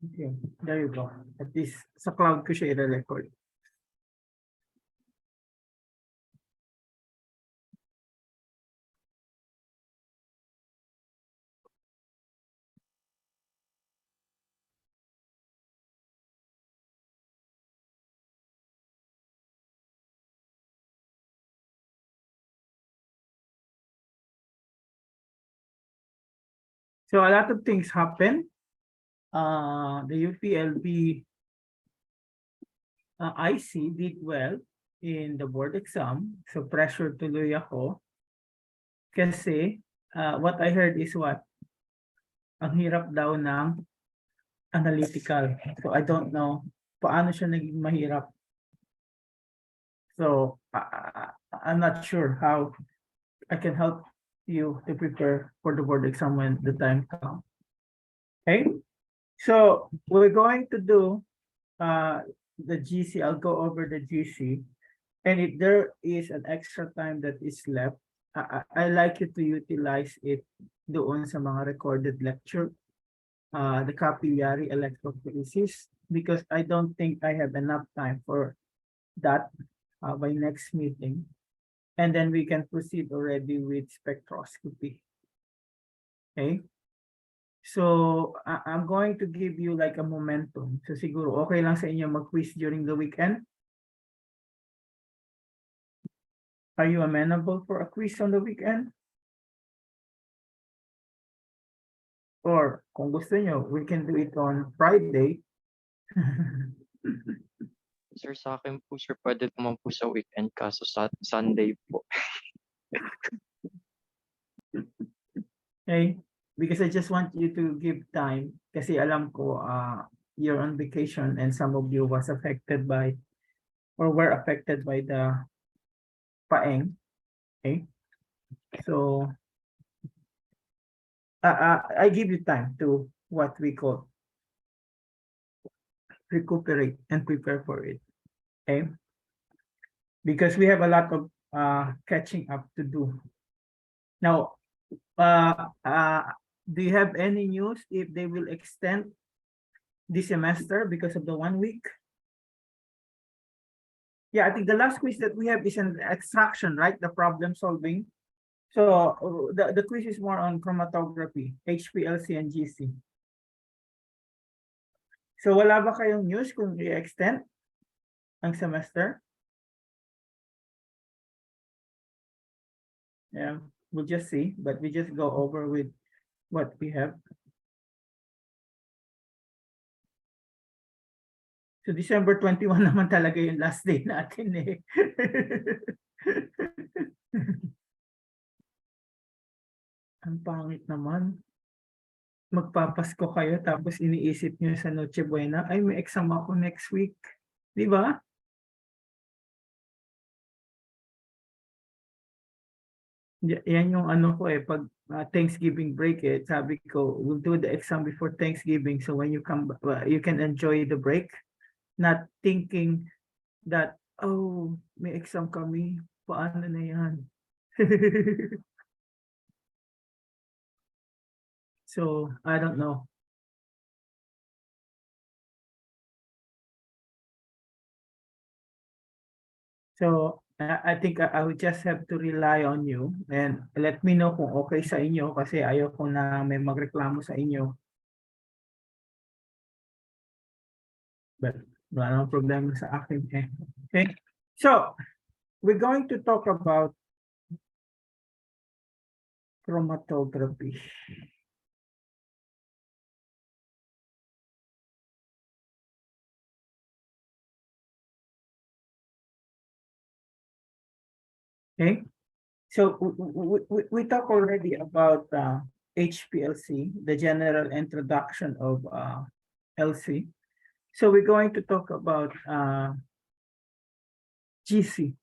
Okay, there you go. At least sa cloud ko siya i-record. So a lot of things happen. The UPLB IC did well in the board exam. So pressure tuloy ako. Kasi what I heard is what? Ang hirap daw ng analytical. So I don't know paano siya naging mahirap. So I'm not sure how I can help you to prepare for the board exam when the time comes. Okay, so we're going to do the GC. I'll go over the GC, and if there is an extra time that is left, I like you to utilize it doon sa mga recorded lecture, the capillary electrophoresis, because I don't think I have enough time for that by next meeting. And then we can proceed already with spectroscopy. Okay. So I'm going to give you like a momentum. So siguro okay lang sa inyo mag-quiz during the weekend? Are you amenable for a quiz on the weekend? Or kung gusto nyo, we can do it on Friday. Sir, sa akin po, sir, pwede naman po sa weekend kaso sa Sunday po. Okay? Because I just want you to give time kasi alam ko you're on vacation and some of you was affected by or were affected by the paeng. Okay? So I give you time to what we call recuperate and prepare for it. Okay? Because we have a lot of catching up to do. Now, do you have any news if they will extend this semester because of the 1 week? Yeah, I think the last quiz that we have is an extraction, right? The problem solving. So the quiz is more on chromatography, HPLC and GC. So wala ba kayong news kung i-extend ang semester? Yeah, we'll just see, but we just go over with what we have. So December 21 naman talaga yung last day natin eh. Ang pangit naman. Magpapasko kayo tapos iniisip niyo sa Noche Buena, ay may exam ako next week. Di ba? Yan yung ano ko eh, pag Thanksgiving break eh, sabi ko, we'll do the exam before Thanksgiving so when you come, you can enjoy the break. Not thinking that, oh, may exam kami, paano na yan? So, I don't know. So, I think I would just have to rely on you and let me know kung okay sa inyo kasi ayaw ko na may magreklamo sa inyo. But wala namang problema sa akin eh. Okay, so we're going to talk about chromatography. Okay, so we talked already about HPLC, the general introduction of LC. So we're going to talk about GC.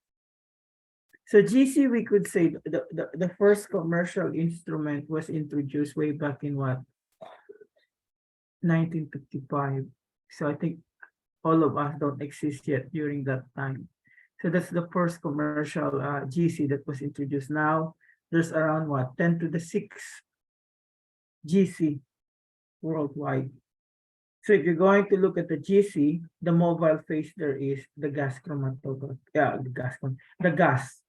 So GC, we could say the first commercial instrument was introduced way back in what? 1955. So I think all of us don't exist yet during that time. So that's the first commercial GC that was introduced. Now there's around what? 10 to the 6 GC worldwide. So if you're going to look at the GC, the mobile phase there is the gas chromatography. Yeah, the gas.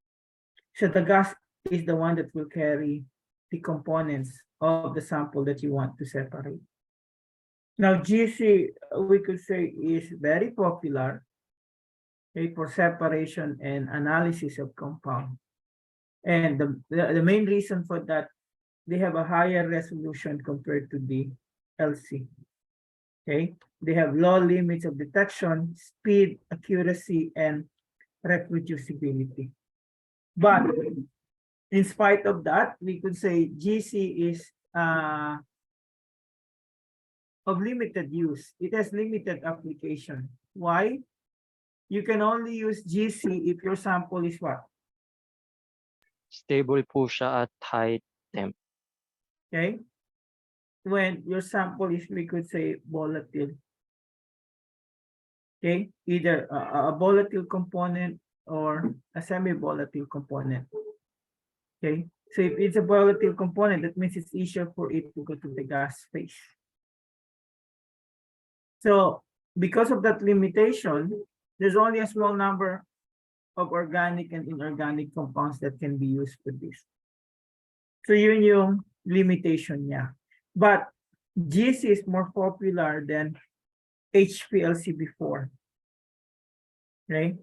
So the gas is the one that will carry the components of the sample that you want to separate. Now, GC, we could say, is very popular, okay, for separation and analysis of compound. And the main reason for that, they have a higher resolution compared to the LC. Okay, they have low limits of detection, speed, accuracy, and reproducibility. But in spite of that, we could say GC is of limited use. It has limited application. Why? You can only use GC if your sample is what? Stable po siya at high temp. Okay? When your sample is, we could say, volatile. Okay? Either a volatile component or a semi-volatile component. Okay? So if it's a volatile component, that means it's easier for it to go to the gas phase. So because of that limitation, there's only a small number of organic and inorganic compounds that can be used for this. So yun yung limitation niya. But GC is more popular than HPLC before. Okay?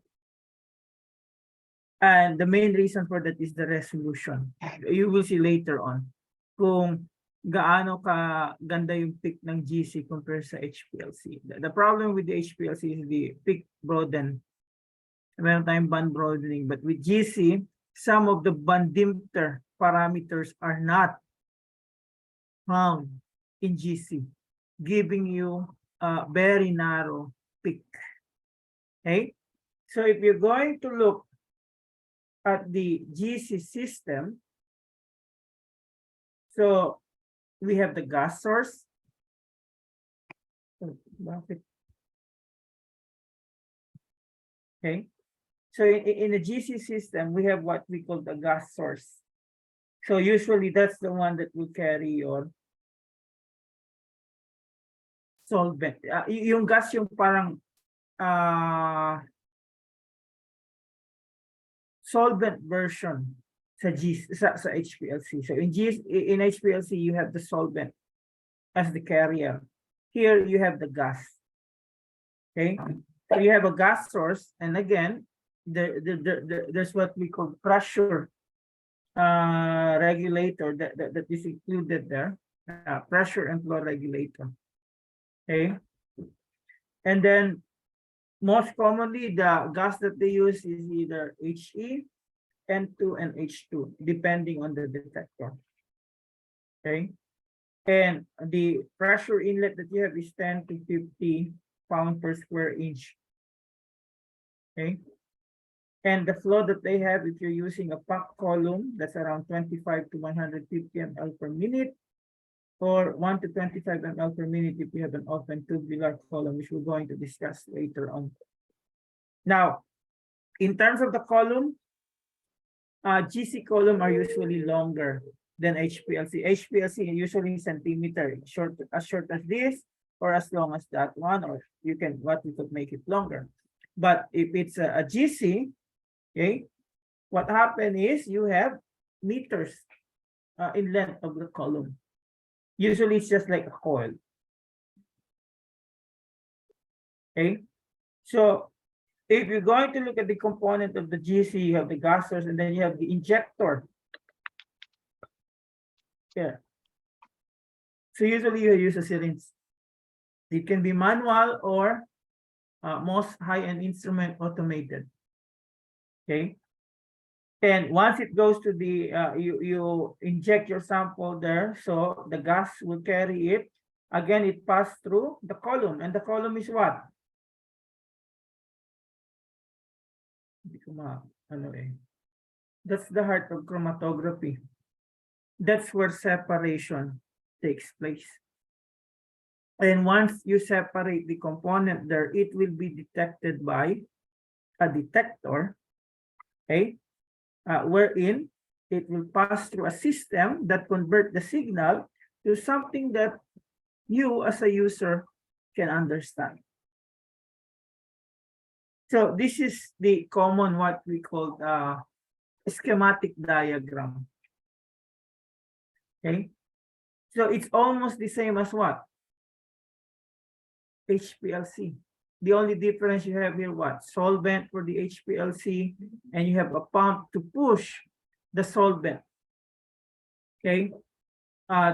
And the main reason for that is the resolution. You will see later on kung gaano ka ganda yung peak ng GC compared sa HPLC. The problem with the HPLC is the peak broaden. Meron tayong band broadening, but with GC, some of the band diameter parameters are not found in GC, giving you a very narrow peak. Okay, so if you're going to look at the GC system, so we have the gas source. Okay, so in the GC system, we have what we call the gas source. So usually that's the one that will carry your solvent. Yung gas yung parang solvent version sa HPLC. So in HPLC, you have the solvent as the carrier. Here you have the gas. Okay, so you have a gas source, and again, there's what we call pressure regulator that is included there, pressure and flow regulator. Okay, and then most commonly the gas that they use is either HE, N2, and H2, depending on the detector. Okay, and the pressure inlet that you have is 10 to 50 pounds per square inch. Okay, and the flow that they have, if you're using a packed column, that's around 25 to 150 ml per minute, or 1 to 25 ml per minute if you have an open tubular column, which we're going to discuss later on. Now, in terms of the column, GC column are usually longer than HPLC. HPLC usually centimeter, as short as this, or as long as that one, or you can we could make it longer. But if it's a GC, okay, what happened is you have meters in length of the column. Usually it's just like a coil. Okay, so if you're going to look at the component of the GC, you have the gas source, and then you have the injector. Yeah. So usually you use a syringe. It can be manual or most high-end instrument automated. Okay. And once it goes to the, you inject your sample there, so the gas will carry it. Again, it passed through the column, and the column is what? That's the heart of chromatography. That's where separation takes place. And once you separate the component there, it will be detected by a detector, okay, wherein it will pass through a system that convert the signal to something that you as a user can understand. So this is the common what we call schematic diagram. Okay, so it's almost the same as what? HPLC. The only difference you have here, what? Solvent for the HPLC, and you have a pump to push the solvent, okay,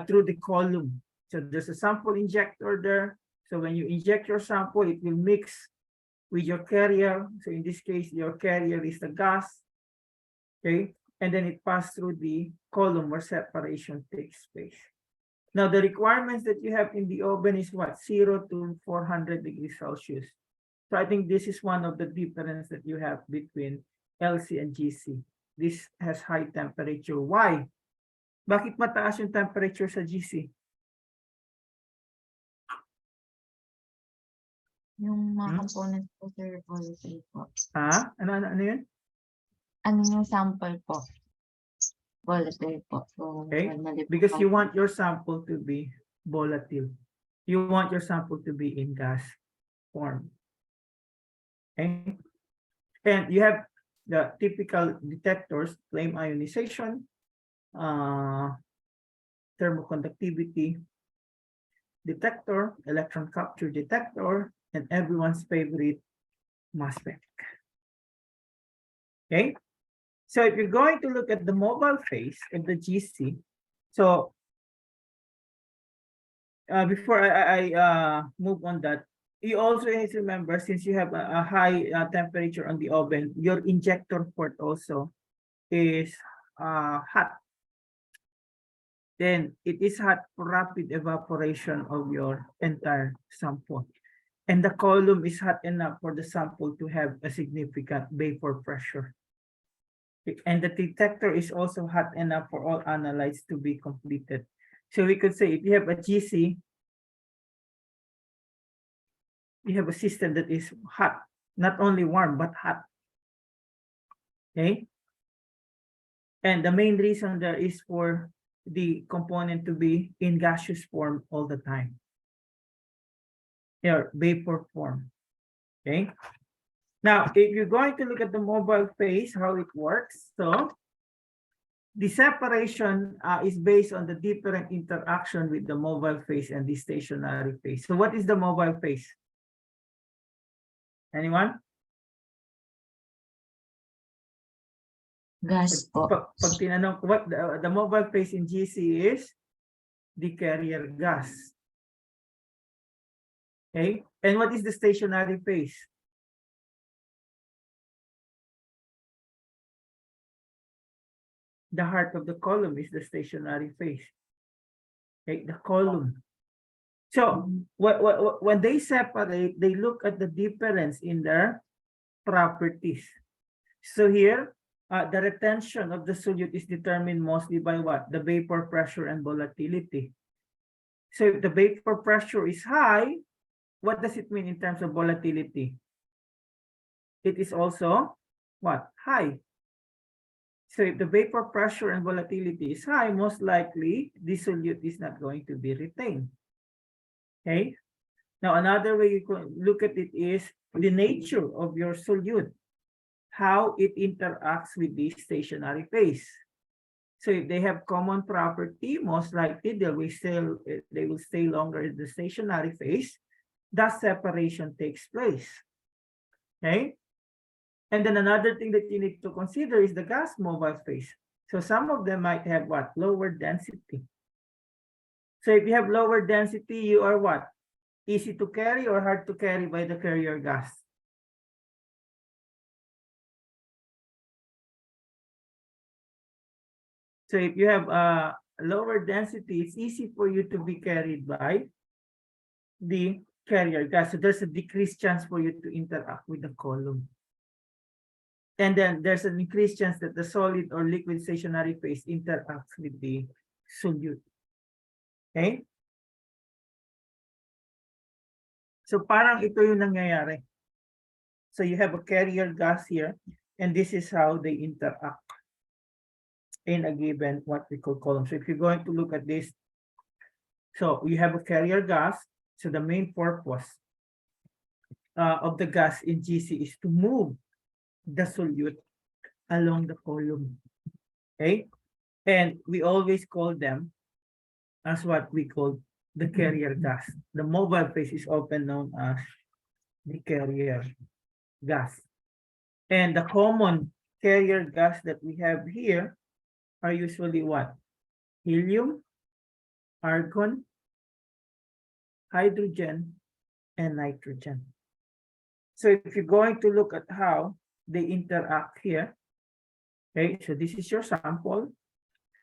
through the column. So there's a sample injector there. So when you inject your sample, it will mix with your carrier. So in this case, your carrier is the gas, okay, and then it passes through the column where separation takes place. Now, the requirements that you have in the oven is what? 0 to 400 degrees Celsius. So I think this is one of the difference that you have between LC and GC. This has high temperature. Why? Bakit mataas yung temperature sa GC? Yung mga components po, sir, volatile po. Ha? Ano yun? Ano yung sample po? Volatile po. So, Okay, normally po because you kahit- want your sample to be volatile. You want your sample to be in gas form. Okay, and you have the typical detectors: flame ionization, thermoconductivity detector, electron capture detector, and everyone's favorite mass spec. Okay, so if you're going to look at the mobile phase of the GC, so before I move on that, you also have to remember, since you have a high temperature on the oven, your injector port also is hot. Then it is hot for rapid evaporation of your entire sample. And the column is hot enough for the sample to have a significant vapor pressure. And the detector is also hot enough for all analytes to be completed. So we could say if you have a GC, you have a system that is hot, not only warm, but hot. Okay. And the main reason there is for the component to be in gaseous form all the time. Or vapor form. Okay. Now, if you're going to look at the mobile phase, how it works. So the separation is based on the different interaction with the mobile phase and the stationary phase. So what is the mobile phase? Anyone? Gas po. Pag tinanong, what the mobile phase in GC is the carrier gas. Okay, and what is the stationary phase? The heart of the column is the stationary phase. Okay, the column. So when they separate, they look at the difference in their properties. So here, the retention of the solute is determined mostly by what? The vapor pressure and volatility. So if the vapor pressure is high, what does it mean in terms of volatility? It is also what? High. So if the vapor pressure and volatility is high, most likely the solute is not going to be retained. Okay. Now another way you can look at it is the nature of your solute, how it interacts with the stationary phase. So if they have common property, most likely they will stay longer in the stationary phase. Thus separation takes place. Okay. And then another thing that you need to consider is the gas mobile phase. So some of them might have what? Lower density. So if you have lower density, you are what? Easy to carry or hard to carry by the carrier gas? So if you have a lower density, it's easy for you to be carried by the carrier gas. So there's a decreased chance for you to interact with the column. And then there's an increased chance that the solid or liquid stationary phase interacts with the solute. Okay? So parang ito yung nangyayari. So you have a carrier gas here, and this is how they interact in a given what we call column. So if you're going to look at this, so you have a carrier gas. So the main purpose of the gas in GC is to move the solute along the column. Okay, and we always call them as what we call the carrier gas. The mobile phase is often known as the carrier gas. And the common carrier gas that we have here are usually what? Helium, argon, hydrogen, and nitrogen. So if you're going to look at how they interact here, okay, so this is your sample.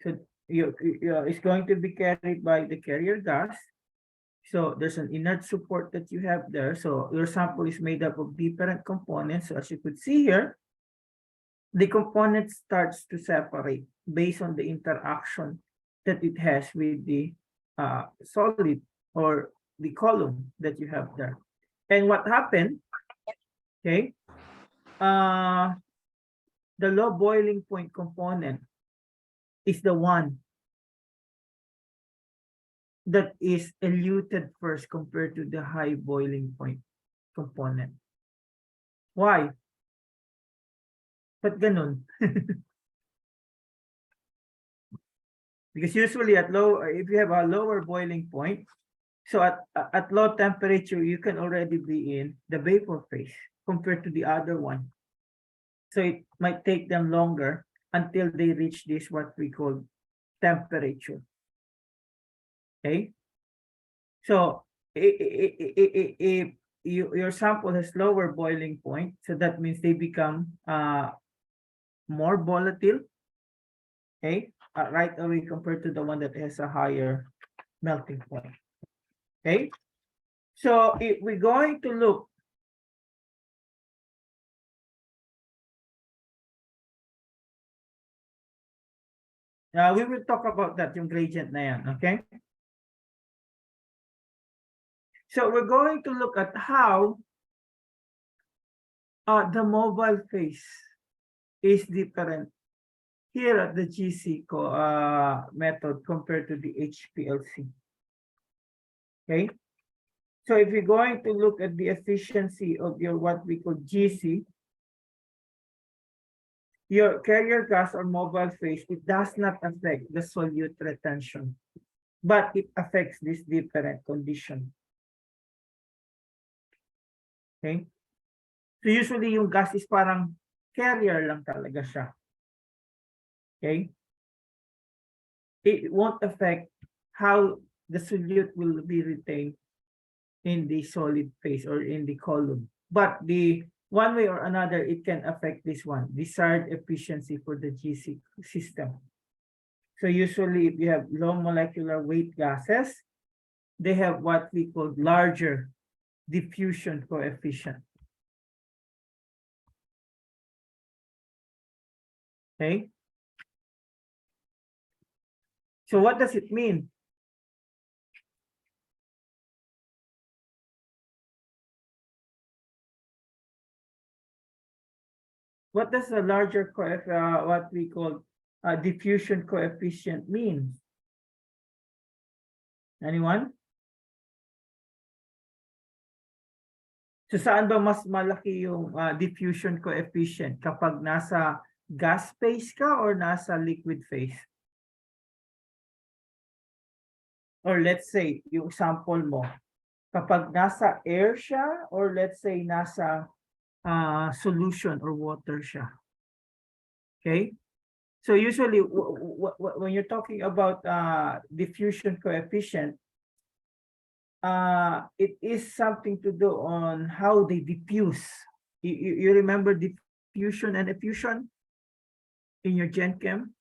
So it's going to be carried by the carrier gas. So there's an inert support that you have there. So your sample is made up of different components. So as you could see here, the component starts to separate based on the interaction that it has with the solid or the column that you have there. And what happened, okay, the low boiling point component is the one that is eluted first compared to the high boiling point component. Why? But ganun. Because usually at low, if you have a lower boiling point, so at low temperature, you can already be in the vapor phase compared to the other one. So it might take them longer until they reach this, what we call temperature. Okay. So if your sample has lower boiling point, so that means they become more volatile, okay, right away compared to the one that has a higher melting point. Okay, so if we're going to look we will talk about that, yung gradient na yan, okay? So we're going to look at how the mobile phase is different here at the GC method compared to the HPLC. Okay, so if you're going to look at the efficiency of your what we call GC, your carrier gas or mobile phase, it does not affect the solute retention, but it affects this different condition. Okay, so usually yung gas is parang carrier lang talaga siya. Okay, it won't affect how the solute will be retained in the solid phase or in the column, but the one way or another it can affect this one, desired efficiency for the GC system. So usually if you have low molecular weight gases, they have what we call larger diffusion coefficient. Okay, so what does it mean? What does a larger what we call diffusion coefficient mean? Anyone? So saan ba mas malaki yung diffusion coefficient? Kapag nasa gas phase ka or nasa liquid phase? Or let's say, yung sample mo, kapag nasa air siya or let's say nasa solution or water siya. Okay? So usually when you're talking about diffusion coefficient, it is something to do on how they diffuse. You remember diffusion and effusion in your Gen Chem?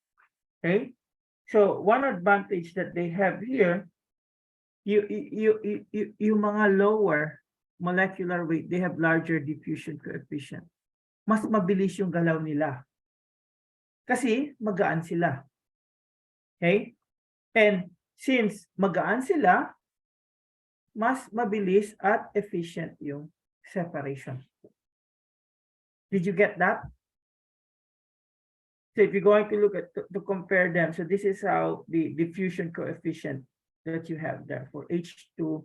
Okay? So one advantage that they have here, yung mga lower molecular weight, they have larger diffusion coefficient. Mas mabilis yung galaw nila. Kasi magaan sila. Okay? And since magaan sila, mas mabilis at efficient yung separation. Did you get that? So if you're going to look at to compare them, so this is how the diffusion coefficient that you have there for H2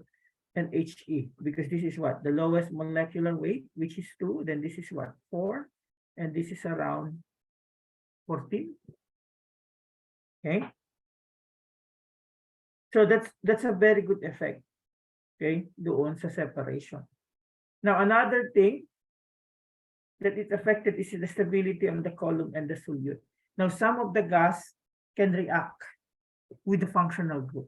and He, because this is what? The lowest molecular weight, which is 2, then this is what? 4, and this is around 14. Okay. So that's a very good effect. Okay, doon sa separation. Now, another thing that is affected is the stability of the column and the solute. Now, some of the gas can react with the functional group.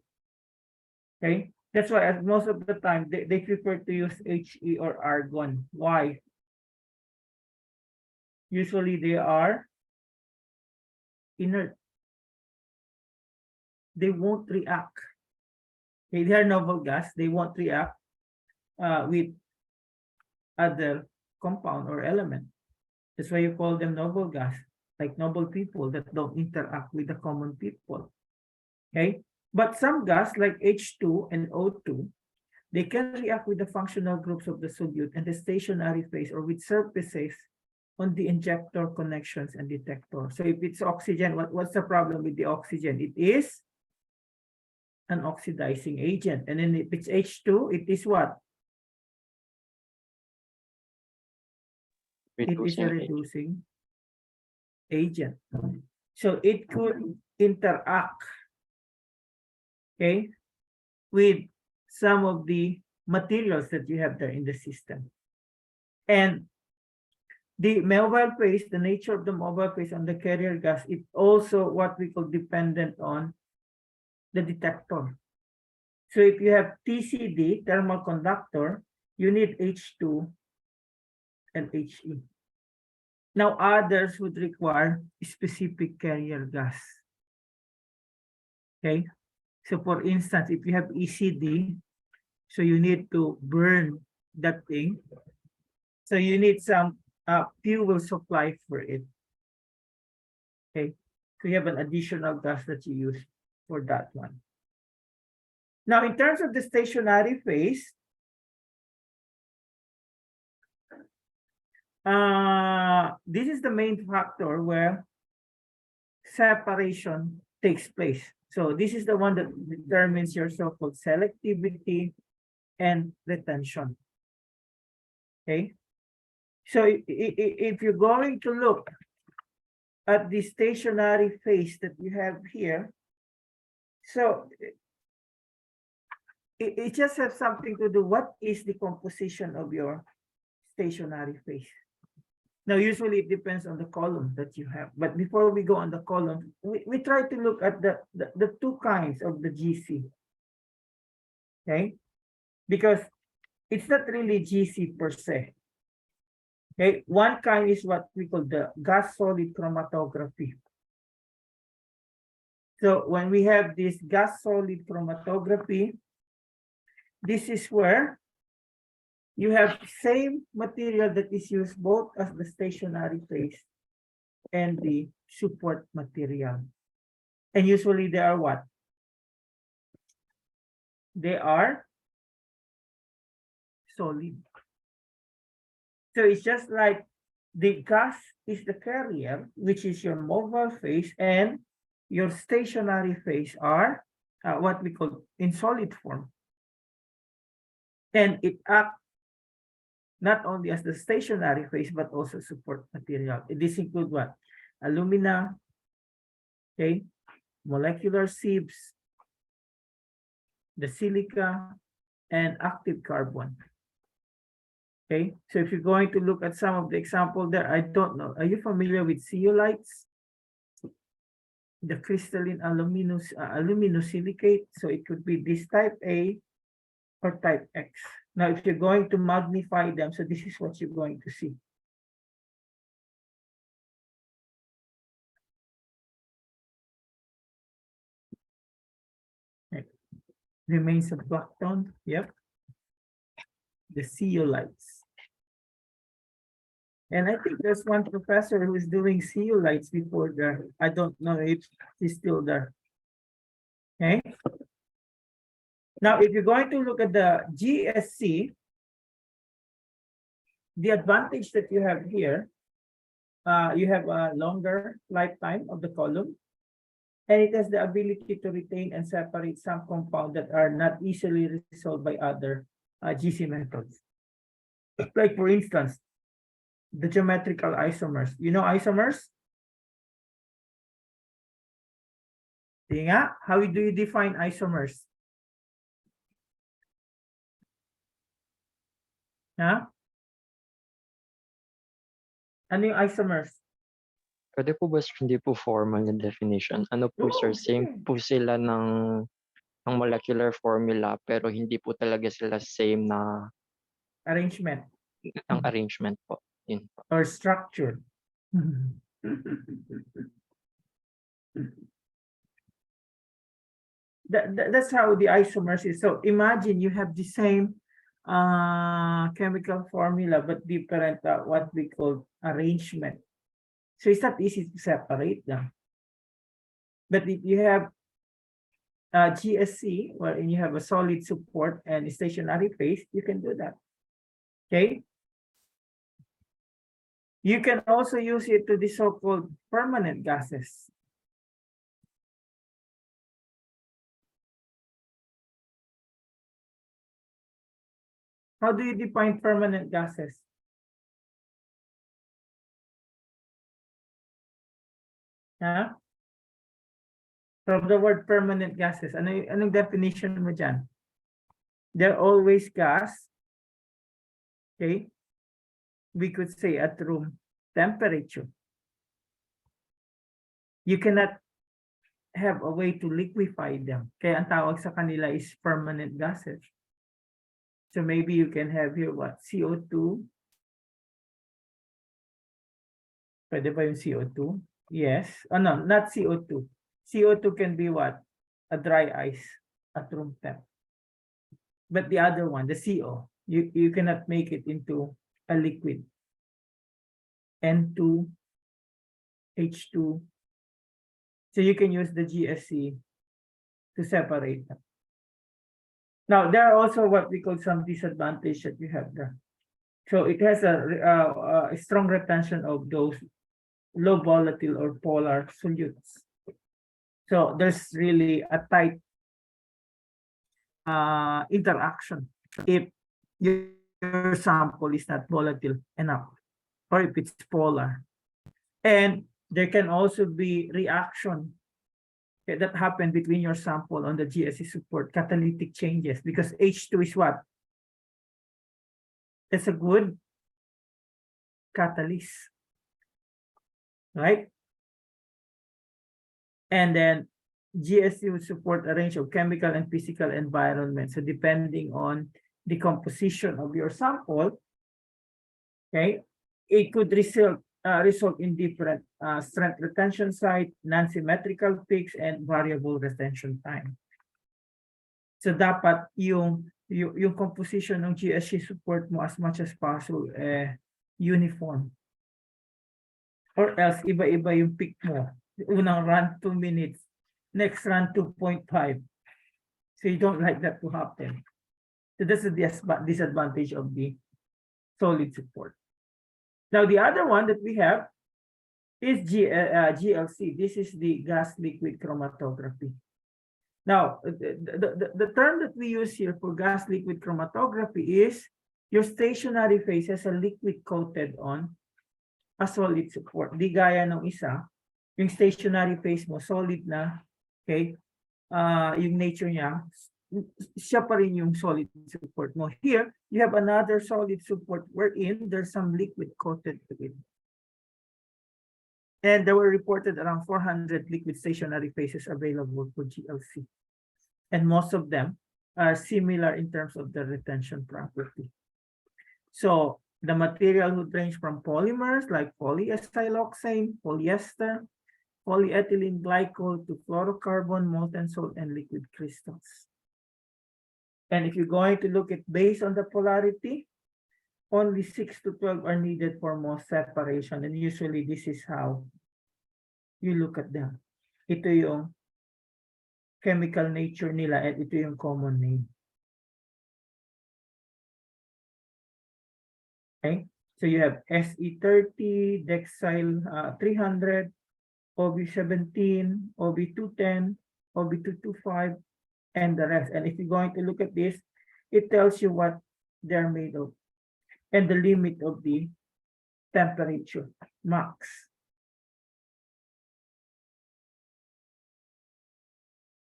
Okay, that's why most of the time they prefer to use He or argon. Why? Usually they are inert. They won't react. Okay, they are noble gas. They won't react with other compound or element. That's why you call them noble gas, like noble people that don't interact with the common people. Okay, but some gas like H2 and O2, they can react with the functional groups of the solute and the stationary phase or with surfaces on the injector connections and detector. So if it's oxygen, what's the problem with the oxygen? It is an oxidizing agent. And then if it's H2, it is what? It is a Reducing agent. reducing agent. So it could interact, okay, with some of the materials that you have there in the system. And the mobile phase, the nature of the mobile phase on the carrier gas, it also what we call dependent on the detector. So if you have TCD, thermal conductor, you need H2 and He. Now others would require specific carrier gas. Okay, so for instance, if you have ECD, so you need to burn that thing. So you need some fuel supply for it. Okay, so you have an additional gas that you use for that one. Now, in terms of the stationary phase, this is the main factor where separation takes place. So this is the one that determines your so-called selectivity and retention. Okay. So if you're going to look at the stationary phase that you have here, so it just has something to do, what is the composition of your stationary phase? Now, usually it depends on the column that you have. But before we go on the column, we try to look at the two kinds of the GC. Okay? Because it's not really GC per se. Okay, one kind is what we call the gas solid chromatography. So when we have this gas solid chromatography, this is where you have same material that is used both as the stationary phase and the support material. And usually they are what? They are solid. So it's just like the gas is the carrier, which is your mobile phase, and your stationary phase are what we call in solid form. And it acts not only as the stationary phase, but also support material. This includes what? Alumina, okay, molecular sieves, the silica, and active carbon. Okay, so if you're going to look at some of the example there, I don't know. Are you familiar with zeolites? The crystalline aluminosilicate. So it could be this type A or type X. Now, if you're going to magnify them, so this is what you're going to see. Okay. Remains of black tone. Yep. The zeolites. And I think there's one professor who is doing zeolites before there. I don't know if he's still there. Okay. Now, if you're going to look at the GSC, the advantage that you have here, you have a longer lifetime of the column, and it has the ability to retain and separate some compounds that are not easily resolved by other GC methods. Like for instance, the geometrical isomers. You know isomers? Sige nga, how do you define isomers? Ha? Ano yung isomers? Pwede po ba sir, hindi po formal yung definition? Ano po Oo, sir, same sige. po sila ng molecular formula pero hindi po talaga sila same na Arrangement ang arrangement po. Yun po. or structure. That's how the isomers is. So imagine you have the same chemical formula but different what we call arrangement. So it's not easy to separate them. But if you have GSC, wherein you have a solid support and a stationary phase, you can do that. Okay. You can also use it to the so-called permanent gases. How do you define permanent gases? Huh? From the word permanent gases, anong definition mo dyan? They're always gas. Okay. We could say at room temperature. You cannot have a way to liquefy them. Kaya ang tawag sa kanila is permanent gases. So maybe you can have here what? CO2. Pwede ba yung CO2? Yes. Oh no, not CO2. CO2 can be what? A dry ice at room temp. But the other one, the CO, you cannot make it into a liquid. N2, H2. So you can use the GSC to separate them. Now, there are also what we call some disadvantage that you have there. So it has a strong retention of those low volatile or polar solutes. So there's really a tight interaction if your sample is not volatile enough or if it's polar. And there can also be reaction that happen between your sample on the GSC support, catalytic changes, because H2 is what? It's a good catalyst, right? And then GSC would support a range of chemical and physical environments. So depending on the composition of your sample, okay, it could result in different strength retention site, non-symmetrical peaks, and variable retention time. So dapat yung composition ng GSC support mo as much as possible uniform. Or else iba-iba yung peak mo. Unang run 2 minutes, next run 2.5. So you don't like that to happen. So that's the disadvantage of the solid support. Now the other one that we have is GLC. This is the gas liquid chromatography. Now the term that we use here for gas liquid chromatography is your stationary phase has a liquid coated on a solid support. Di gaya ng isa, yung stationary phase mo solid na, okay? Yung nature niya, siya pa rin yung solid support mo. Here, you have another solid support wherein there's some liquid coated to it. And there were reported around 400 liquid stationary phases available for GLC. And most of them are similar in terms of the retention property. So the material would range from polymers like polyisoxane, polyester, polyethylene glycol to fluorocarbon, molten salt, and liquid crystals. And if you're going to look at based on the polarity, only 6 to 12 are needed for most separation. And usually this is how you look at them. Ito yung chemical nature nila at ito yung common name. Okay, so you have Se30, Dexyl 300, OB17, OB210, OB225, and the rest. And if you're going to look at this, it tells you what they're made of, and the limit of the temperature max.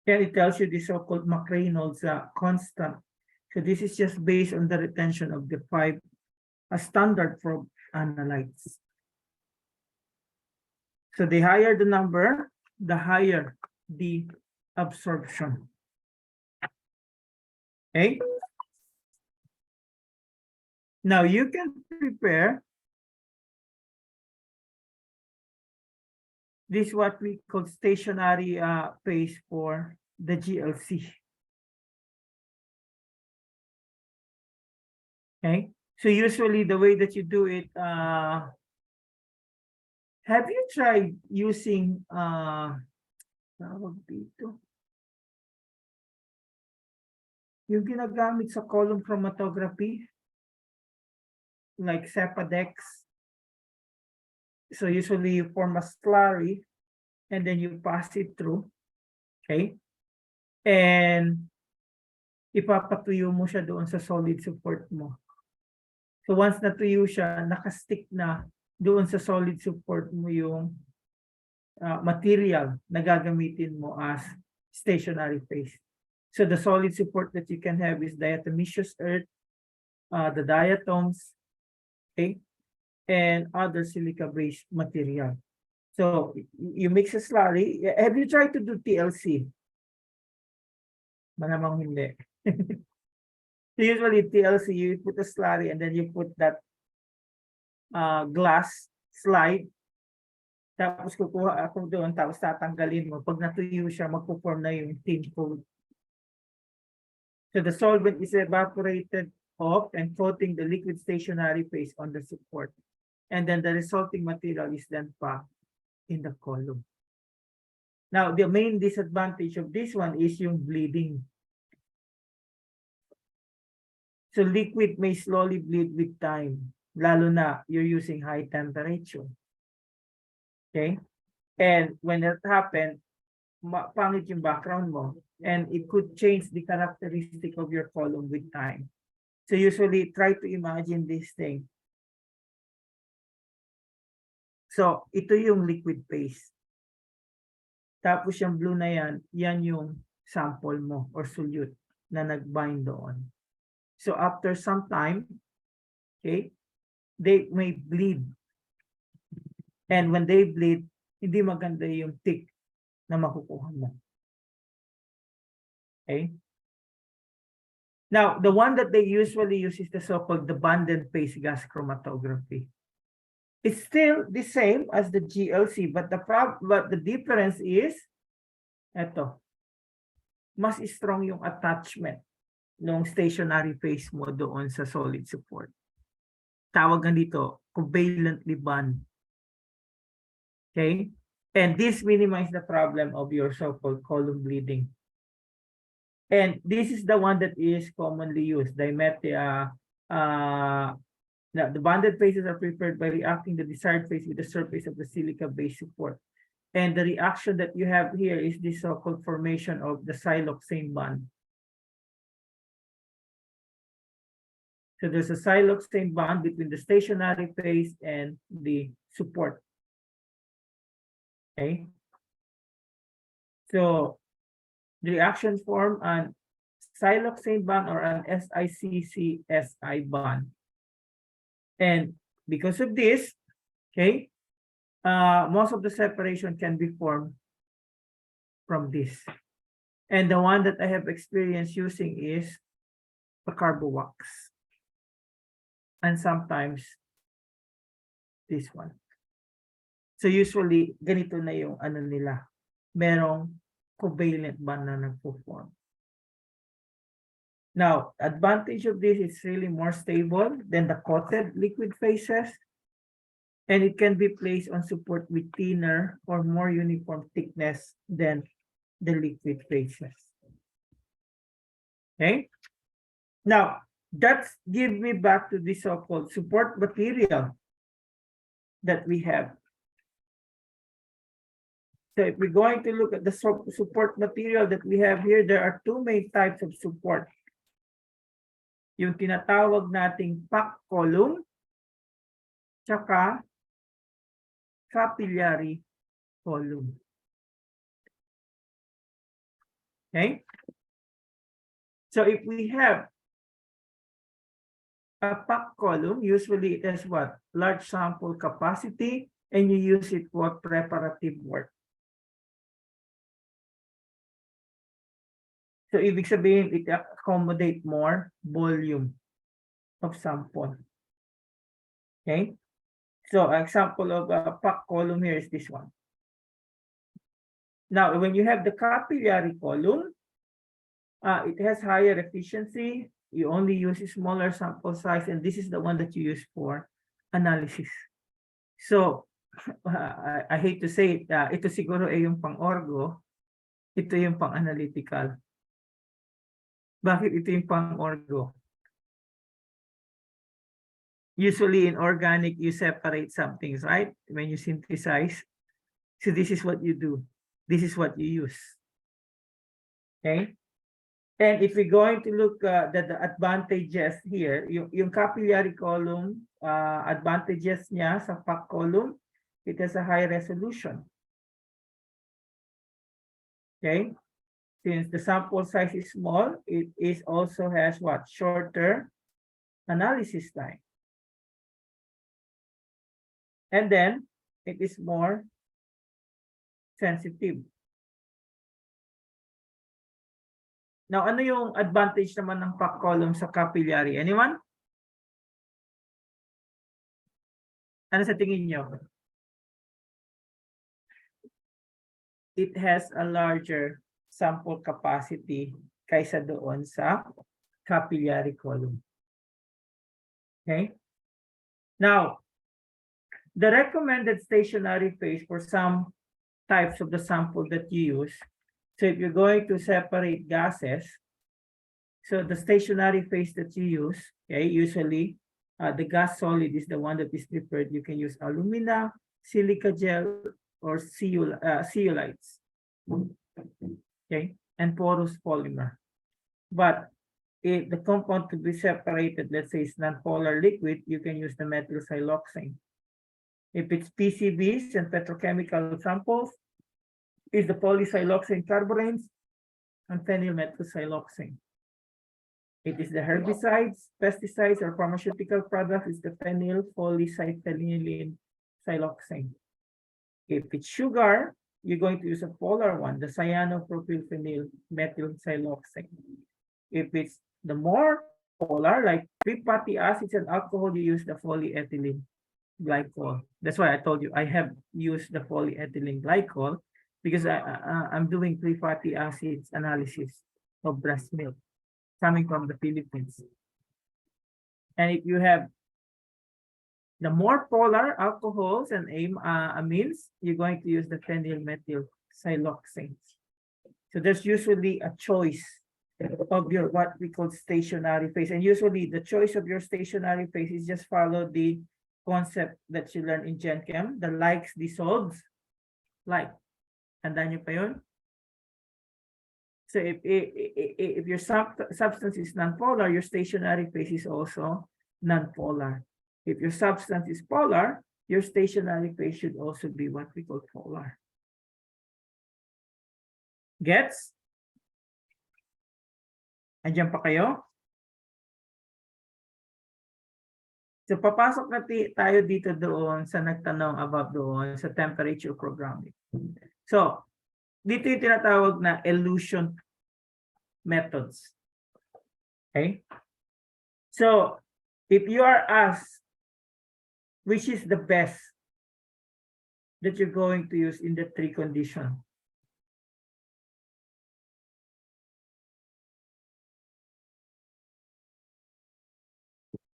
And it tells you the so-called McReynolds constant. So this is just based on the retention of the 5 standard for analytes. So the higher the number, the higher the absorption. Okay. Now you can prepare this what we call stationary phase for the GLC. Okay, so usually the way that you do it, have you tried using tawag dito? Yung ginagamit sa column chromatography, like Cepadex. So usually you form a slurry and then you pass it through. Okay? And ipapatuyo mo siya doon sa solid support mo. So once natuyo siya, nakastick na doon sa solid support mo yung material na gagamitin mo as stationary phase. So the solid support that you can have is diatomaceous earth, the diatoms, okay, and other silica-based material. So you mix a slurry. Have you tried to do TLC? Malamang hindi. Usually TLC, you put a slurry and then you put that glass slide. Tapos kukuha ako doon, tapos tatanggalin mo. Pag natuyo siya, magpo-form na yung thin coat. So the solvent is evaporated off and coating the liquid stationary phase on the support. And then the resulting material is then packed in the column. Now, the main disadvantage of this one is yung bleeding. So liquid may slowly bleed with time, lalo na you're using high temperature. Okay? And when that happens, pangit yung background mo, and it could change the characteristic of your column with time. So usually try to imagine this thing. So ito yung liquid phase. Tapos yung blue na yan yung sample mo or solute na nag-bind doon. So after some time, okay, they may bleed. And when they bleed, hindi maganda yung thick na makukuha mo. Okay? Now, the one that they usually use is the so-called the bonded phase gas chromatography. It's still the same as the GLC, but the difference is, eto, mas strong yung attachment ng stationary phase mo doon sa solid support. Tawag nga dito, covalently bond. Okay? And this minimizes the problem of your so-called column bleeding. And this is the one that is commonly used. The bonded phases are prepared by reacting the desired phase with the surface of the silica-based support. And the reaction that you have here is the so-called formation of the siloxane bond. So there's a siloxane bond between the stationary phase and the support. Okay. So the reaction form an siloxane bond or an SiCC-Si bond. And because of this, okay, most of the separation can be formed from this. And the one that I have experience using is the carbowax. And sometimes this one. So usually, ganito na yung ano nila. Merong covalent bond na nagpo-form. Now, advantage of this is really more stable than the coated liquid phases. And it can be placed on support with thinner or more uniform thickness than the liquid phases. Okay? Now, that gives me back to the so-called support material that we have. So if we're going to look at the support material that we have here, there are two main types of support. yung tinatawag nating packed column, tsaka capillary column. Okay? So if we have a packed column, usually it has what? Large sample capacity, and you use it for preparative work. So ibig sabihin, it accommodate more volume of sample. Okay? So example of a packed column here is this one. Now, when you have the capillary column, it has higher efficiency. You only use a smaller sample size, and this is the one that you use for analysis. So, I hate to say it, ito siguro ay yung pang-orgo, ito yung pang-analytical. Bakit ito yung pang-orgo? Usually in organic, you separate some things, right? When you synthesize. So this is what you do. This is what you use. Okay? And if we're going to look at the advantages here, yung capillary column, advantages niya sa packed column, it has a high resolution. Okay? Since the sample size is small, it is also has what? Shorter analysis time. And then, it is more sensitive. Now, ano yung advantage naman ng packed column sa capillary? Anyone? Ano sa tingin nyo? It has a larger sample capacity kaysa doon sa capillary column. Okay? Now, the recommended stationary phase for some types of the sample that you use, so if you're going to separate gases, so the stationary phase that you use, okay, usually the gas solid is the one that is preferred. You can use alumina, silica gel, or zeolites, okay, and porous polymer. But if the compound to be separated, let's say it's non-polar liquid, you can use the methyl siloxane. If it's PCBs and petrochemical samples, is the polysiloxane carbonates and phenylmethyl-siloxane. It is the herbicides, pesticides, or pharmaceutical products is the phenyl-polyphenylene siloxane. If it's sugar, you're going to use a polar one, the cyanopropylphenyl methyl siloxane. If it's the more polar, like three fatty acids and alcohol, you use the polyethylene glycol. That's why I told you I have used the polyethylene glycol because I'm doing three fatty acids analysis of breast milk coming from the Philippines. And if you have the more polar alcohols and amines, you're going to use the phenylmethyl siloxanes. So there's usually a choice of your what we call stationary phase. And usually the choice of your stationary phase is just follow the concept that you learn in Gen Chem, the likes dissolves like. Tandaan niyo pa yun? So if your substance is non-polar, your stationary phase is also non-polar. If your substance is polar, your stationary phase should also be what we call polar. Gets? Andiyan pa kayo? So papasok na tayo dito doon sa nagtanong about doon sa temperature programming. So, dito yung tinatawag na elution methods. Okay? So, if you are asked which is the best that you're going to use in the three conditions,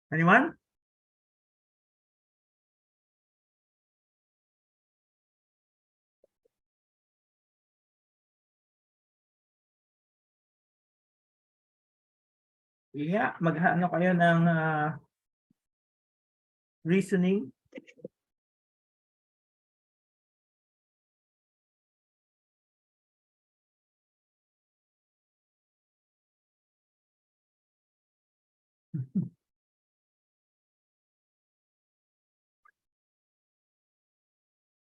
anyone? Yeah, maghano kayo ng reasoning.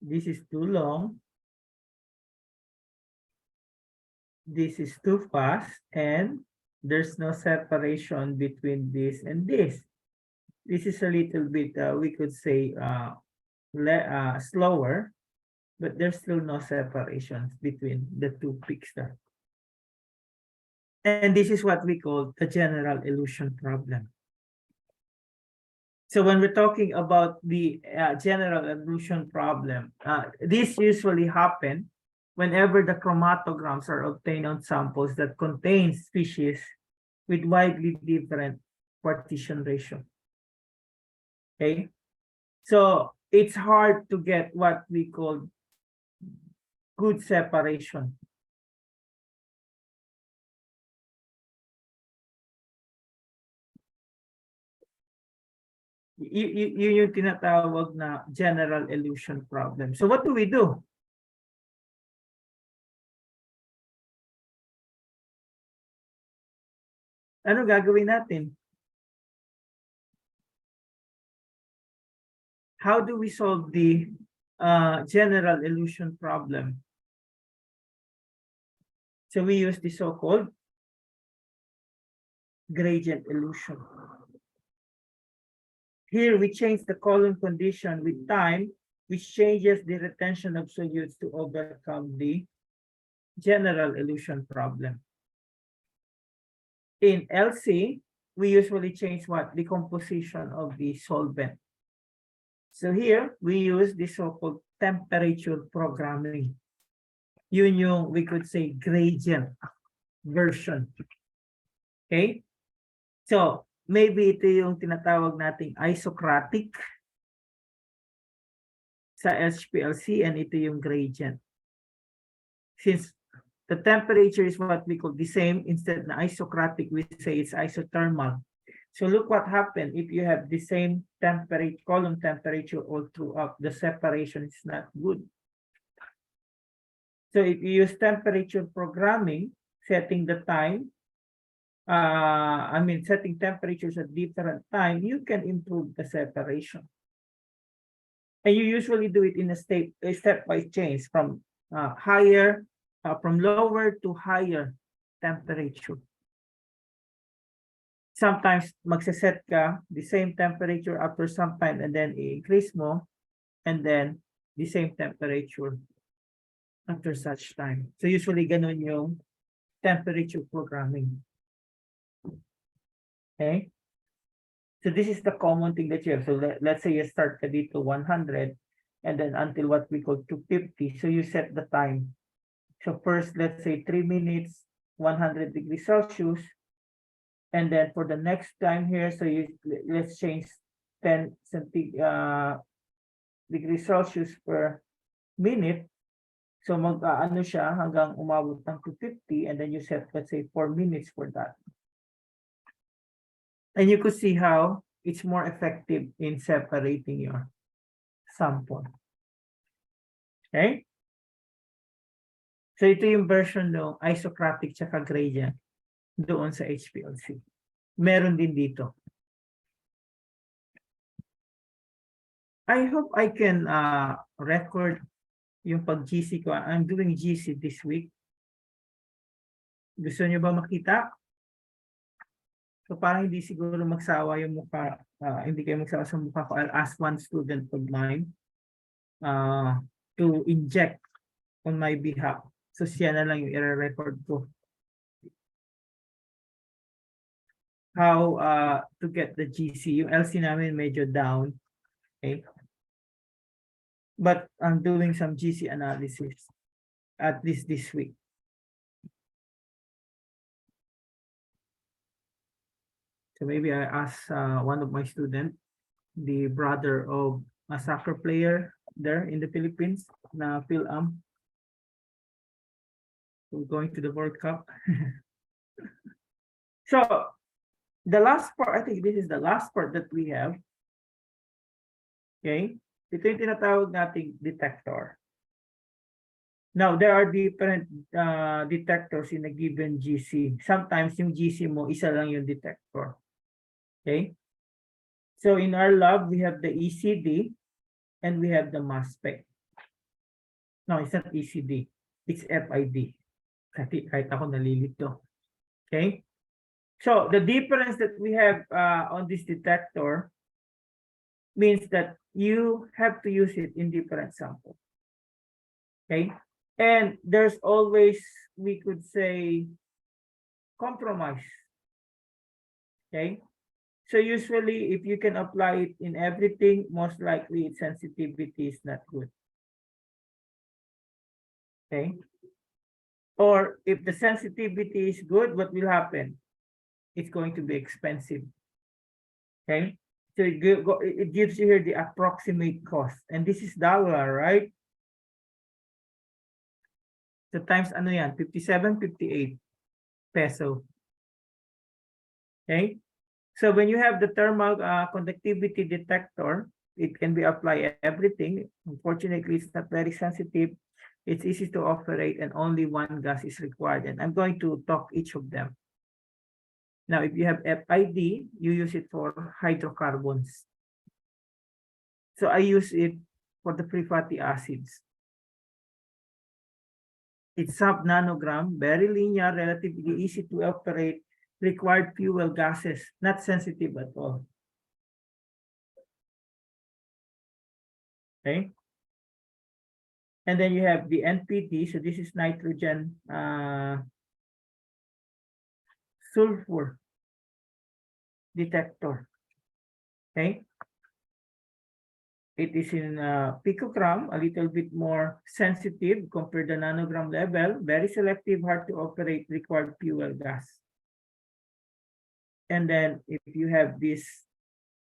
This is too long. This is too fast, and there's no separation between this and this. This is a little bit, we could say, slower, but there's still no separations between the two peaks there. And this is what we call the general illusion problem. So when we're talking about the general illusion problem, this usually happen whenever the chromatograms are obtained on samples that contain species with widely different partition ratio. Okay, so it's hard to get what we call good separation. Yun yung tinatawag na general illusion problem. So what do we do? Ano gagawin natin? How do we solve the general illusion problem? So we use the so-called gradient illusion. Here we change the column condition with time, which changes the retention of solutes to overcome the general illusion problem. In LC, we usually change what? The composition of the solvent. So here, we use the so-called temperature programming. Yun yung, we could say, gradient version. Okay? So, maybe ito yung tinatawag nating isocratic sa HPLC, and ito yung gradient. Since the temperature is what we call the same, instead na isocratic, we say it's isothermal. So look what happened if you have the same temperature, column temperature all throughout. The separation is not good. So if you use temperature programming, setting the time, setting temperatures at different time, you can improve the separation. And you usually do it in a step-by change from from lower to higher temperature. Sometimes magsaset ka the same temperature after some time, and then i-increase mo, and then the same temperature after such time. So usually ganun yung temperature programming. Okay? So this is the common thing that you have. So let's say you start ka dito 100, and then until what we call 250. So you set the time. So first, let's say 3 minutes, 100 degrees Celsius. And then for the next time here, so let's change 10 degrees Celsius per minute. So mag-ano siya hanggang umabot ng 250, and then you set, let's say, 4 minutes for that. And you could see how it's more effective in separating your sample. Okay? So ito yung version ng isocratic tsaka gradient doon sa HPLC. Meron din dito. I hope I can record yung pag-GC ko. I'm doing GC this week. Gusto niyo ba makita? So parang hindi siguro magsawa yung mukha. Hindi kayo magsawa sa mukha ko. I'll ask one student of mine to inject on my behalf. So siya na lang yung i-record ko. How to get the GC. Yung LC namin medyo down. Okay. But I'm doing some GC analysis at least this week. So maybe I ask one of my students, the brother of a soccer player there in the Philippines, na Phil-Am. We're going to the World Cup. So the last part, I think this is the last part that we have. Okay. Ito yung tinatawag nating detector. Now, there are different detectors in a given GC. Sometimes yung GC mo, isa lang yung detector. Okay. So in our lab, we have the ECD and we have the mass spec. No, it's not ECD. It's FID. Kahit ako nalilito. Okay. So the difference that we have on this detector means that you have to use it in different samples. Okay. And there's always, we could say, compromise. Okay. So usually if you can apply it in everything, most likely its sensitivity is not good. Okay. Or if the sensitivity is good, what will happen? It's going to be expensive. Okay. So it gives you here the approximate cost. And this is dollar, right? So times ano yan? 57, 58 peso. Okay. So when you have the thermal conductivity detector, it can be applied everything. Unfortunately, it's not very sensitive. It's easy to operate and only one gas is required. And I'm going to talk each of them. Now, if you have FID, you use it for hydrocarbons. So I use it for the free fatty acids. It's sub-nanogram, very linear, relatively easy to operate, required fuel gases, not sensitive at all. Okay. And then you have the NPT, so this is nitrogen sulfur detector. Okay. It is in picogram, a little bit more sensitive compared to nanogram level, very selective, hard to operate, required fuel gas. And then if you have this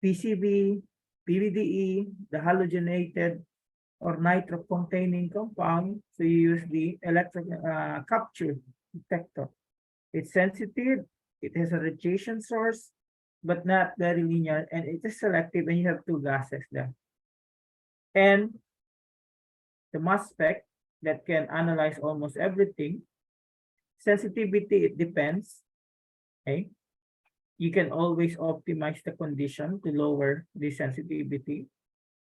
PCB, PBDE, the halogenated or nitro-containing compound, so you use the electron capture detector. It's sensitive, it has a radiation source, but not very linear, and it is selective, and you have two gases there. And the mass spec that can analyze almost everything. Sensitivity, it depends. Okay. You can always optimize the condition to lower the sensitivity.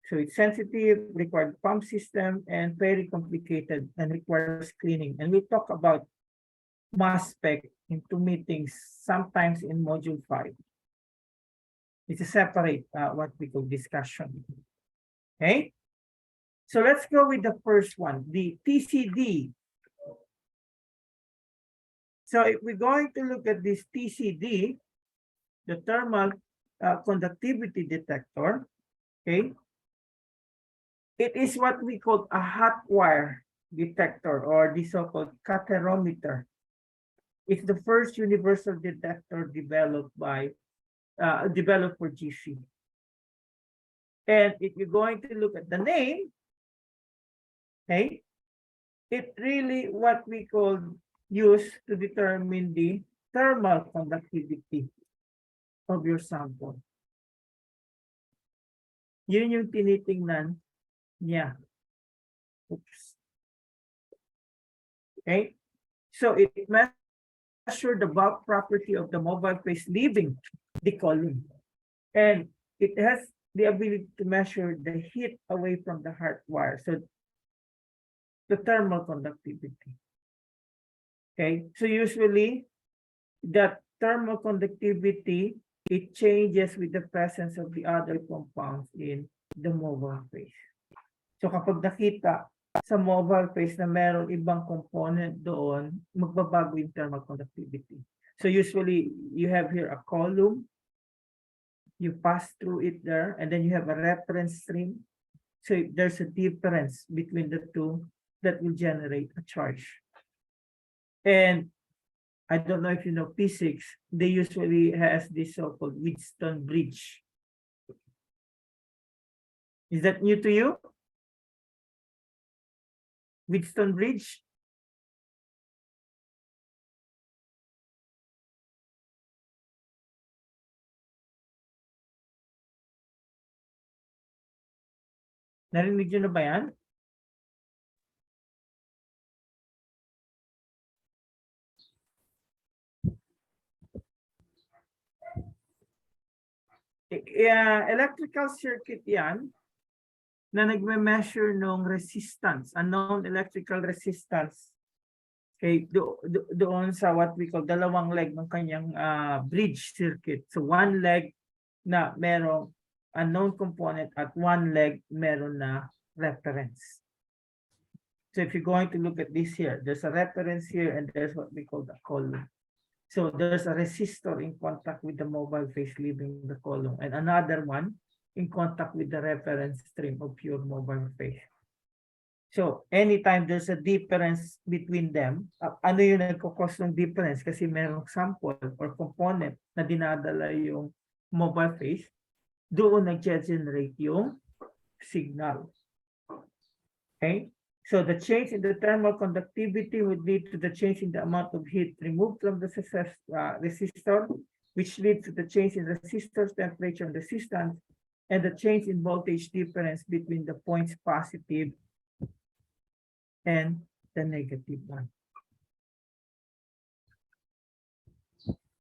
So it's sensitive, required pump system, and very complicated and requires cleaning. And we talk about mass spec in 2 meetings, sometimes in module 5. It's a separate what we call discussion. Okay. So let's go with the first one, the TCD. So if we're going to look at this TCD, the thermal conductivity detector, okay, it is what we call a hot wire detector or the so-called catherometer. It's the first universal detector developed for GC. And if you're going to look at the name, okay, it really what we call use to determine the thermal conductivity of your sample. Yun yung tinitingnan niya. Oops. Okay, so it measures the bulk property of the mobile phase leaving the column, and it has the ability to measure the heat away from the hard wire. So the thermal conductivity. Okay, so usually that thermal conductivity, it changes with the presence of the other compounds in the mobile phase. So kapag nakita sa mobile phase na meron ibang component doon, magbabago yung thermal conductivity. So usually you have here a column, you pass through it there, and then you have a reference stream. So there's a difference between the two that will generate a charge. And I don't know if you know physics, they usually has this so-called Wheatstone bridge. Is that new to you? Wheatstone bridge? Narinig nyo na ba yan? electrical circuit yan na nagme-measure ng resistance, unknown electrical resistance. Okay, doon sa what we call dalawang leg ng kanyang bridge circuit. So one leg na merong unknown component at one leg meron na reference. So if you're going to look at this here, there's a reference here and there's what we call the column. So there's a resistor in contact with the mobile phase leaving the column and another one in contact with the reference stream of pure mobile phase. So anytime there's a difference between them, ano yung nagkakos ng difference? Kasi merong sample or component na dinadala yung mobile phase, doon nag-generate yung signal. Okay? So the change in the thermal conductivity would lead to the change in the amount of heat removed from the resistor, which leads to the change in resistor's temperature and resistance, and the change in voltage difference between the points positive and the negative one.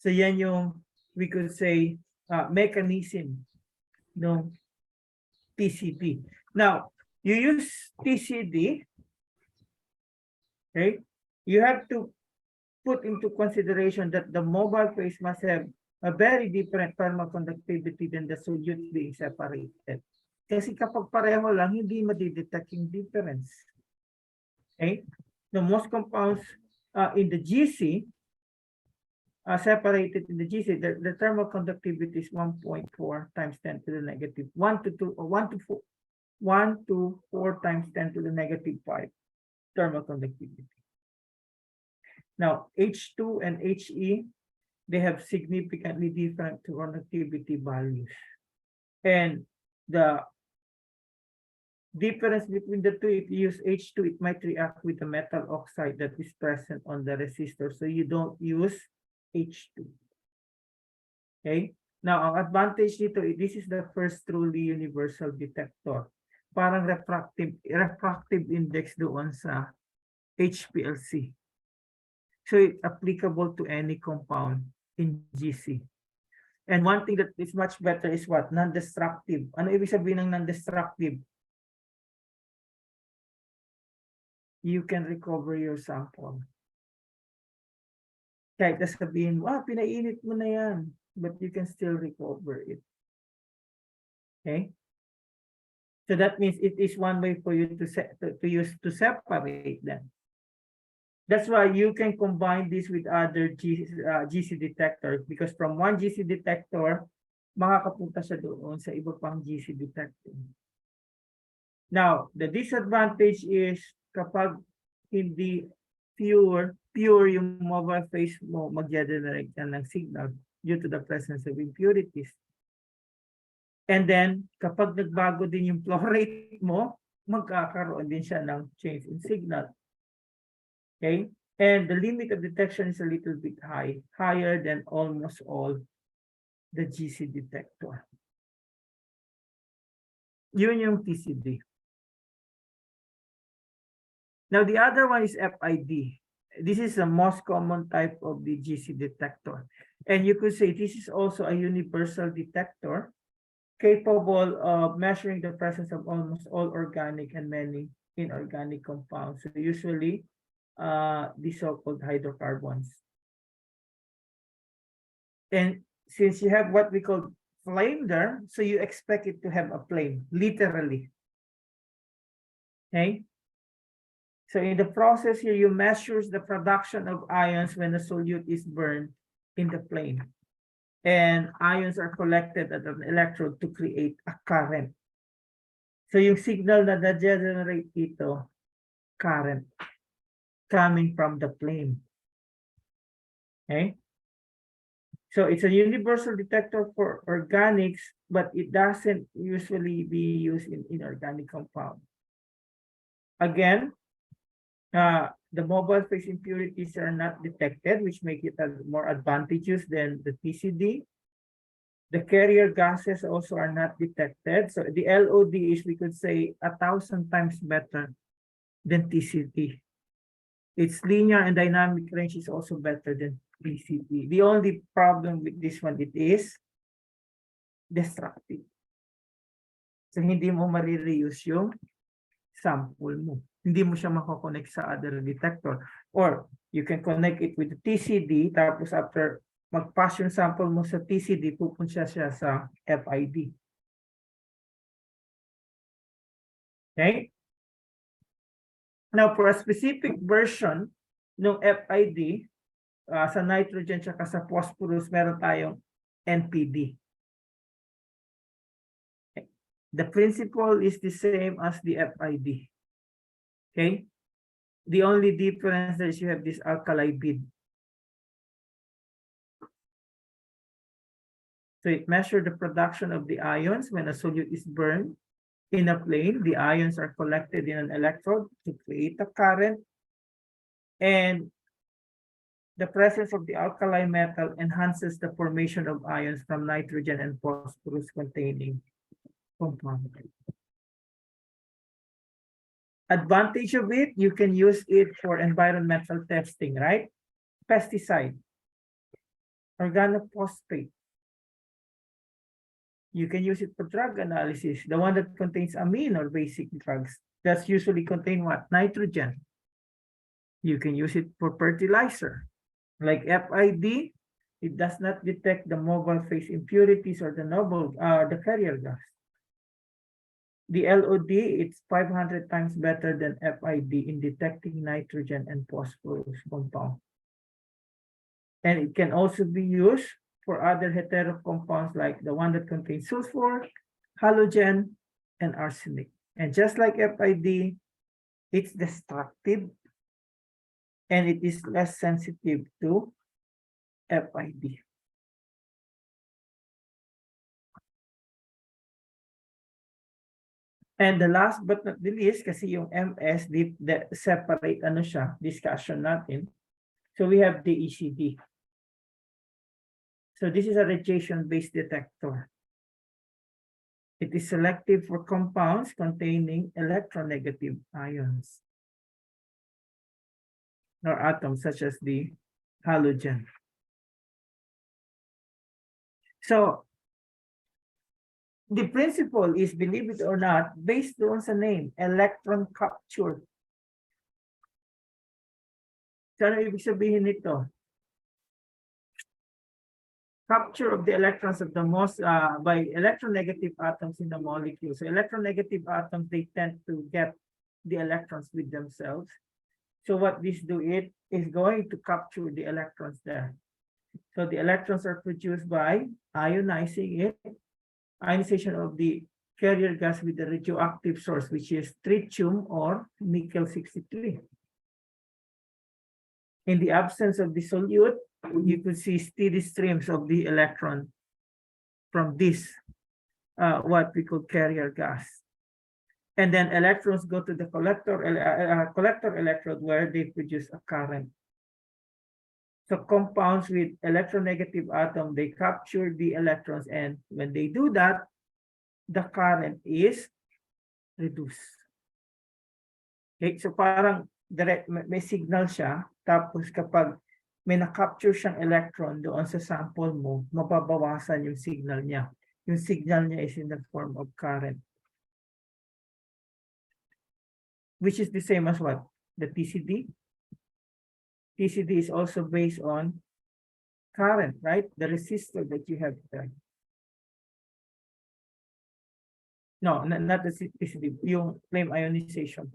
So yan yung, we could say, mechanism ng TCD. Now, you use TCD, okay? You have to put into consideration that the mobile phase must have a very different thermal conductivity than the solute being separated. Kasi kapag pareho lang, hindi madidetect yung difference. Okay? The most compounds in the GC, separated in the GC, the thermal conductivity is 1.4 times 10 to the negative 1 to 2 or 1 to 4 times 10 to the negative 5 thermal conductivity. Now H2 and HE, they have significantly different conductivity values, and the difference between the two, if you use H2, it might react with the metal oxide that is present on the resistor, so you don't use H2. Okay? Now, ang advantage dito, this is the first truly universal detector. Parang refractive index doon sa HPLC. So it's applicable to any compound in GC. And one thing that is much better is what? Non-destructive. Ano ibig sabihin ng non-destructive? You can recover your sample. Kahit sabihin mo, pinainit mo na yan, but you can still recover it. Okay? So that means it is one way for you to separate them. That's why you can combine this with other GC detectors, because from one GC detector, makakapunta siya doon sa iba pang GC detector. Now, the disadvantage is kapag hindi pure yung mobile phase mo, mag-generate ka ng signal due to the presence of impurities. And then, kapag nagbago din yung flow rate mo, magkakaroon din siya ng change in signal. Okay? And the limit of detection is a little bit higher than almost all the GC detector. Yun yung TCD. Now, the other one is FID. This is the most common type of the GC detector. And you could say this is also a universal detector capable of measuring the presence of almost all organic and many inorganic compounds. So usually, the so-called hydrocarbons. And since you have what we call flame there, so you expect it to have a flame, literally. Okay? So in the process here, you measure the production of ions when the solute is burned in the flame. And ions are collected at an electrode to create a current. So yung signal na na-generate dito, current, coming from the flame. Okay? So it's a universal detector for organics, but it doesn't usually be used in inorganic compound. Again, the mobile phase impurities are not detected, which make it more advantageous than the TCD. The carrier gases also are not detected. So the LOD is, we could say, 1,000 times better than TCD. Its linear and dynamic range is also better than TCD. The only problem with this one, it is destructive. So, hindi mo marireuse yung sample mo. Hindi mo siya makakonect sa other detector. Or, you can connect it with the TCD, tapos after mag-pass yung sample mo sa TCD, pupunta siya sa FID. Okay? Now, for a specific version ng FID, sa nitrogen at sa phosphorus, meron tayong NPD. Okay. The principle is the same as the FID. Okay? The only difference is you have this alkali bead. So it measures the production of the ions when a solute is burned in a plane. The ions are collected in an electrode to create a current. And the presence of the alkali metal enhances the formation of ions from nitrogen and phosphorus containing compound. Advantage of it, you can use it for environmental testing, right? Pesticide, organophosphate. You can use it for drug analysis, the one that contains amine or basic drugs. That's usually contain what? Nitrogen. You can use it for fertilizer. Like FID, it does not detect the mobile phase impurities or the carrier gas. The LOD, it's 500 times better than FID in detecting nitrogen and phosphorus compound. And it can also be used for other hetero compounds like the one that contains sulfur, halogen, and arsenic. And just like FID, it's destructive and it is less sensitive to FID. And the last but not the least, kasi yung MS, the separate ano siya, discussion natin. So we have the ECD. So this is a radiation-based detector. It is selective for compounds containing electronegative ions or atoms such as the halogen. So the principle is, believe it or not, based on the name, electron capture. So ano ibig sabihin nito? Capture of the electrons of the most by electronegative atoms in the molecule. So electronegative atoms, they tend to get the electrons with themselves. So what this do, it is going to capture the electrons there. So the electrons are produced by ionizing it, ionization of the carrier gas with the radioactive source, which is tritium or nickel-63. In the absence of the solute, you could see steady streams of the electron from this, what we call carrier gas. And then electrons go to the collector electrode where they produce a current. So compounds with electronegative atom, they capture the electrons, and when they do that, the current is reduced. Okay, so parang direct, may signal siya, tapos kapag may na-capture siyang electron doon sa sample mo, mababawasan yung signal niya. Yung signal niya is in the form of current. Which is the same as what? The TCD. TCD is also based on current, right? The resistor that you have there. No, not the TCD, yung flame ionization.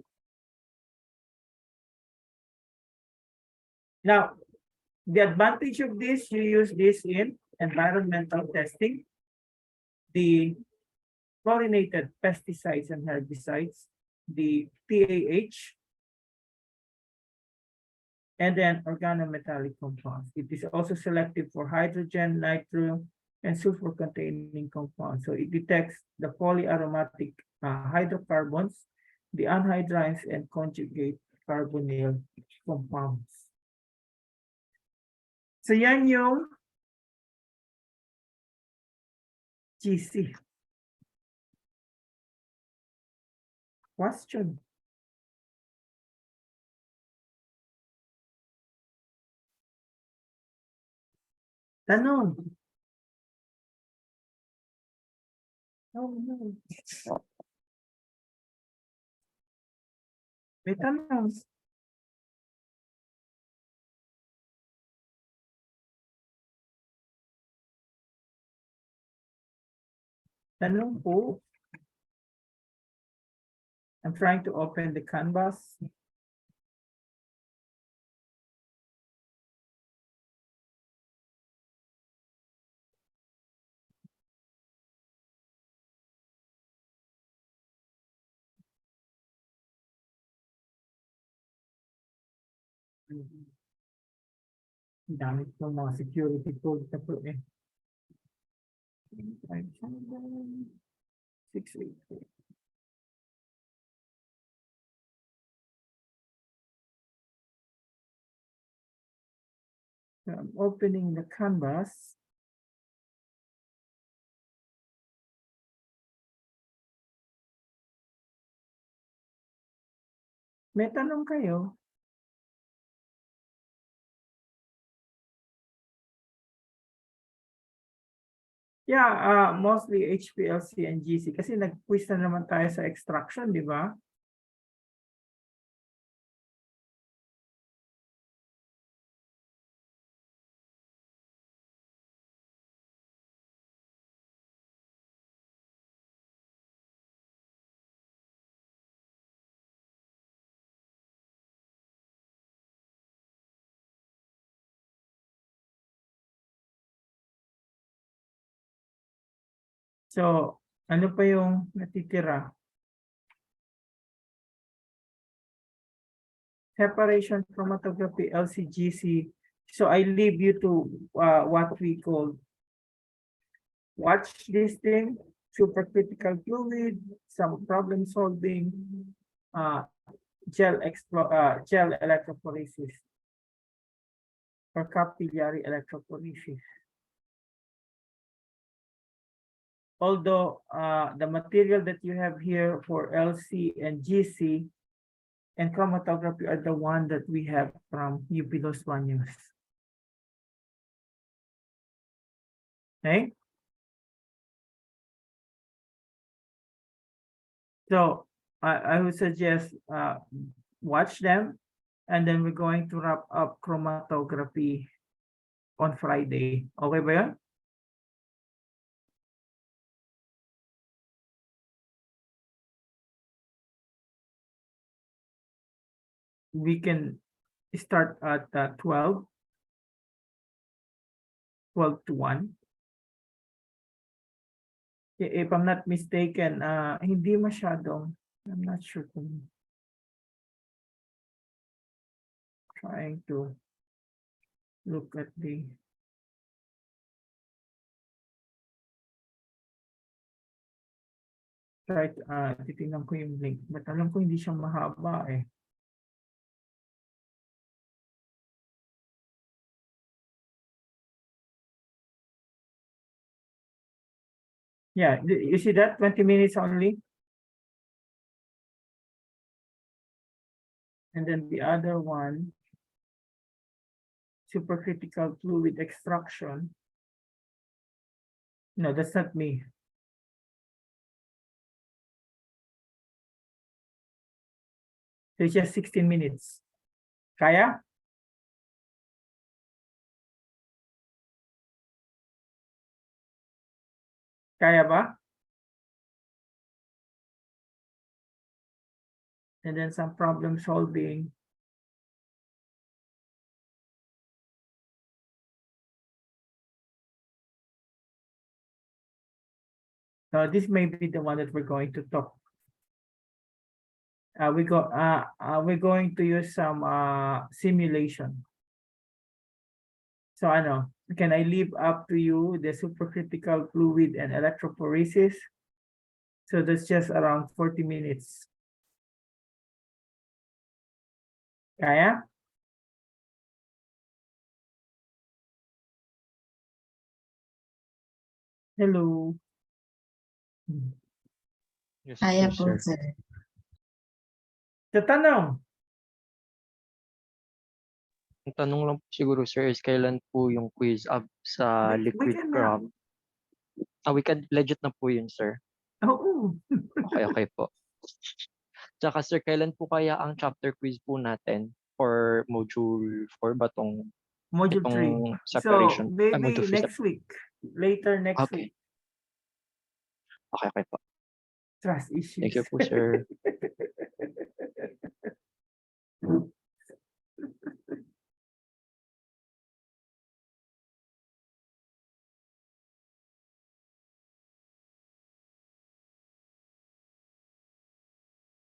Now, the advantage of this, you use this in environmental testing, the chlorinated pesticides and herbicides, the PAH, and then organometallic compounds. It is also selective for hydrogen, nitro, and sulfur containing compounds. So it detects the polyaromatic hydrocarbons, the anhydrines, and conjugate carbonyl compounds. So yan yung GC. Question. Tanong. Oh, no. May tanong. Tanong po. I'm trying to open the canvas. Ang dami po mga security tools na po eh. 684. So I'm opening the canvas. May tanong kayo? Yeah, mostly HPLC and GC kasi nag-quiz na naman tayo sa extraction, di ba? So, ano pa yung natitira? Separation chromatography, LCGC. So I leave you to what we call watch this thing, supercritical fluid, some problem solving, gel electrophoresis or capillary electrophoresis. Although the material that you have here for LC and GC and chromatography are the one that we have from UP Los Baños. Okay? So I would suggest watch them, and then we're going to wrap up chromatography on Friday. Okay ba yun? We can start at 12 to 1. If I'm not mistaken, hindi masyadong, I'm not sure kung trying to look at the right, titingnan ko yung link, but alam ko hindi siya mahaba eh. Yeah, you see that 20 minutes only? And then the other one, supercritical fluid extraction. No, that's not me. So it's just 16 minutes. Kaya? Kaya ba? And then some problem solving. So this may be the one that we're going to talk. We're going to use some simulation. So ano, can I leave up to you the supercritical fluid and electrophoresis? So that's just around 40 minutes. Kaya? Hello. Yes Kaya po, po, sir. sir. Sa tanong, Ang tanong lang po siguro, sir, is kailan po yung quiz up sa We liquid can, cram? Weekend legit na po yun, sir. Oo. Okay po. Tsaka sir, kailan po kaya ang chapter quiz po natin for module 4 ba Module 3. itong So, separation? maybe Module 3 next week. Later next Okay. week. Okay po. Trust issues. Thank you po, sir.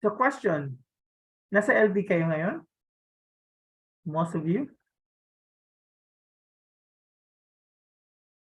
So question, nasa LB kayo ngayon? Most of you?